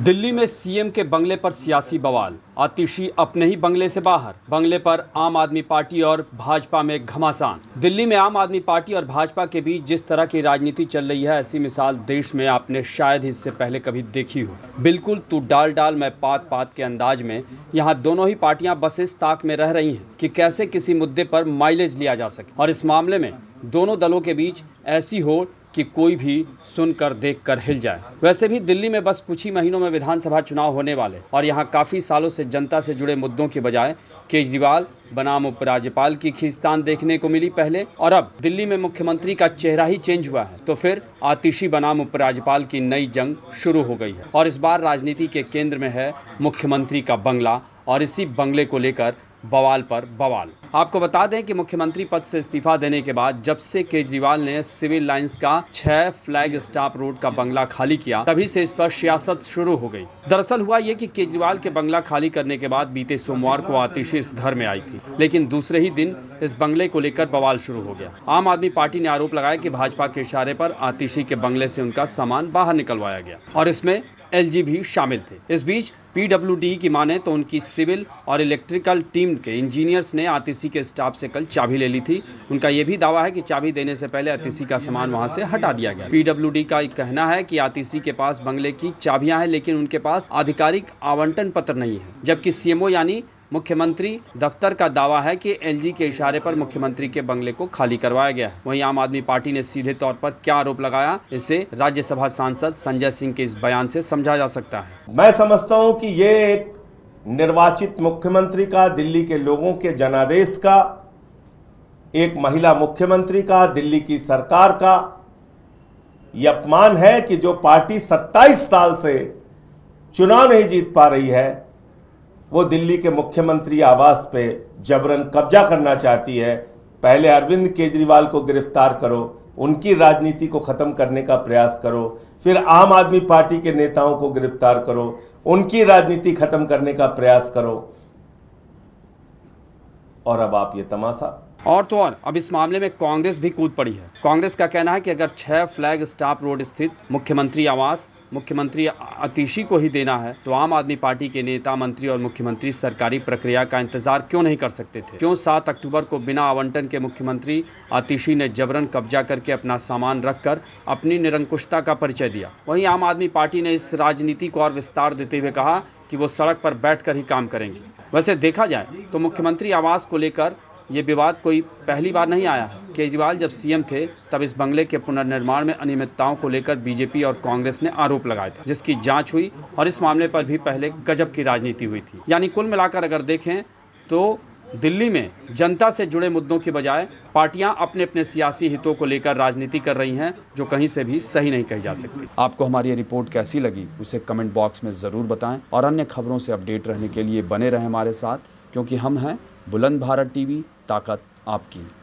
दिल्ली में सीएम के बंगले पर सियासी बवाल। आतिशी अपने ही बंगले से बाहर। बंगले पर आम आदमी पार्टी और भाजपा में घमासान। दिल्ली में आम आदमी पार्टी और भाजपा के बीच जिस तरह की राजनीति चल रही है, ऐसी मिसाल देश में आपने शायद ही इससे पहले कभी देखी हो। बिल्कुल तू डाल डाल मैं पात पात के अंदाज में यहाँ दोनों ही पार्टियां बस इस ताक में रह रही हैं कि कैसे किसी मुद्दे पर माइलेज लिया जा सके, और इस मामले में दोनों दलों के बीच ऐसी हो कि कोई भी सुनकर देखकर हिल जाए। वैसे भी दिल्ली में बस कुछ ही महीनों में विधानसभा चुनाव होने वाले, और यहाँ काफ़ी सालों से जनता से जुड़े मुद्दों की बजाय केजरीवाल बनाम उपराज्यपाल की खींचतान देखने को मिली पहले, और अब दिल्ली में मुख्यमंत्री का चेहरा ही चेंज हुआ है तो फिर आतिशी बनाम उपराज्यपाल की नई जंग शुरू हो गई है। और इस बार राजनीति के केंद्र में है मुख्यमंत्री का बंगला, और इसी बंगले को लेकर बवाल पर बवाल। आपको बता दें कि मुख्यमंत्री पद से इस्तीफा देने के बाद जब से केजरीवाल ने सिविल लाइंस का 6 फ्लैग स्टाफ रोड का बंगला खाली किया, तभी से इस पर सियासत शुरू हो गई। दरअसल हुआ ये कि केजरीवाल के बंगला खाली करने के बाद बीते सोमवार को आतिशी इस घर में आई थी, लेकिन दूसरे ही दिन इस बंगले को लेकर बवाल शुरू हो गया। आम आदमी पार्टी ने आरोप लगाया कि भाजपा के इशारे पर आतिशी के बंगले से उनका सामान बाहर निकलवाया गया, और इसमें एलजी भी शामिल थे। इस बीच पीडब्ल्यूडी की माने तो उनकी सिविल और इलेक्ट्रिकल टीम के इंजीनियर्स ने आतिशी के स्टाफ से कल चाबी ले ली थी। उनका यह भी दावा है कि चाबी देने से पहले आतिशी का सामान वहां से हटा दिया गया। पीडब्ल्यूडी का कहना है कि आतिशी के पास बंगले की चाबियां हैं, लेकिन उनके पास आधिकारिक आवंटन पत्र नहीं है, जबकि सीएमओ यानी मुख्यमंत्री दफ्तर का दावा है कि एलजी के इशारे पर मुख्यमंत्री के बंगले को खाली करवाया गया है। वहीं आम आदमी पार्टी ने सीधे तौर पर क्या आरोप लगाया, इसे राज्यसभा सांसद संजय सिंह के इस बयान से समझा जा सकता है। मैं समझता हूं कि ये एक निर्वाचित मुख्यमंत्री का, दिल्ली के लोगों के जनादेश का, एक महिला मुख्यमंत्री का, दिल्ली की सरकार का यह अपमान है कि जो पार्टी 27 साल से चुनाव नहीं जीत पा रही है, वो दिल्ली के मुख्यमंत्री आवास पे जबरन कब्जा करना चाहती है। पहले अरविंद केजरीवाल को गिरफ्तार करो, उनकी राजनीति को खत्म करने का प्रयास करो, फिर आम आदमी पार्टी के नेताओं को गिरफ्तार करो, उनकी राजनीति खत्म करने का प्रयास करो, और अब आप ये तमाशा। और तो और अब इस मामले में कांग्रेस भी कूद पड़ी है। कांग्रेस का कहना है कि अगर 6 फ्लैग स्टाफ रोड स्थित मुख्यमंत्री आवास मुख्यमंत्री आतिशी को ही देना है, तो आम आदमी पार्टी के नेता, मंत्री और मुख्यमंत्री सरकारी प्रक्रिया का इंतजार क्यों नहीं कर सकते थे? क्यों 7 अक्टूबर को बिना आवंटन के मुख्यमंत्री आतिशी ने जबरन कब्जा करके अपना सामान रखकर अपनी निरंकुशता का परिचय दिया? वहीं आम आदमी पार्टी ने इस राजनीति को और विस्तार देते हुए कहा कि वो सड़क पर बैठकर ही काम करेंगे। वैसे देखा जाए तो मुख्यमंत्री आवास को लेकर ये विवाद कोई पहली बार नहीं आया है। केजरीवाल जब सीएम थे तब इस बंगले के पुनर्निर्माण में अनियमितताओं को लेकर बीजेपी और कांग्रेस ने आरोप लगाए थे, जिसकी जांच हुई, और इस मामले पर भी पहले गजब की राजनीति हुई थी। यानी कुल मिलाकर अगर देखें तो दिल्ली में जनता से जुड़े मुद्दों की बजाय पार्टियां अपने अपने सियासी हितों को लेकर राजनीति कर रही हैं, जो कहीं से भी सही नहीं कही जा सकती। आपको हमारी ये रिपोर्ट कैसी लगी उसे कमेंट बॉक्स में ज़रूर बताएं, और अन्य खबरों से अपडेट रहने के लिए बने रहें हमारे साथ, क्योंकि हम हैं बुलंद भारत टीवी, ताकत आपकी।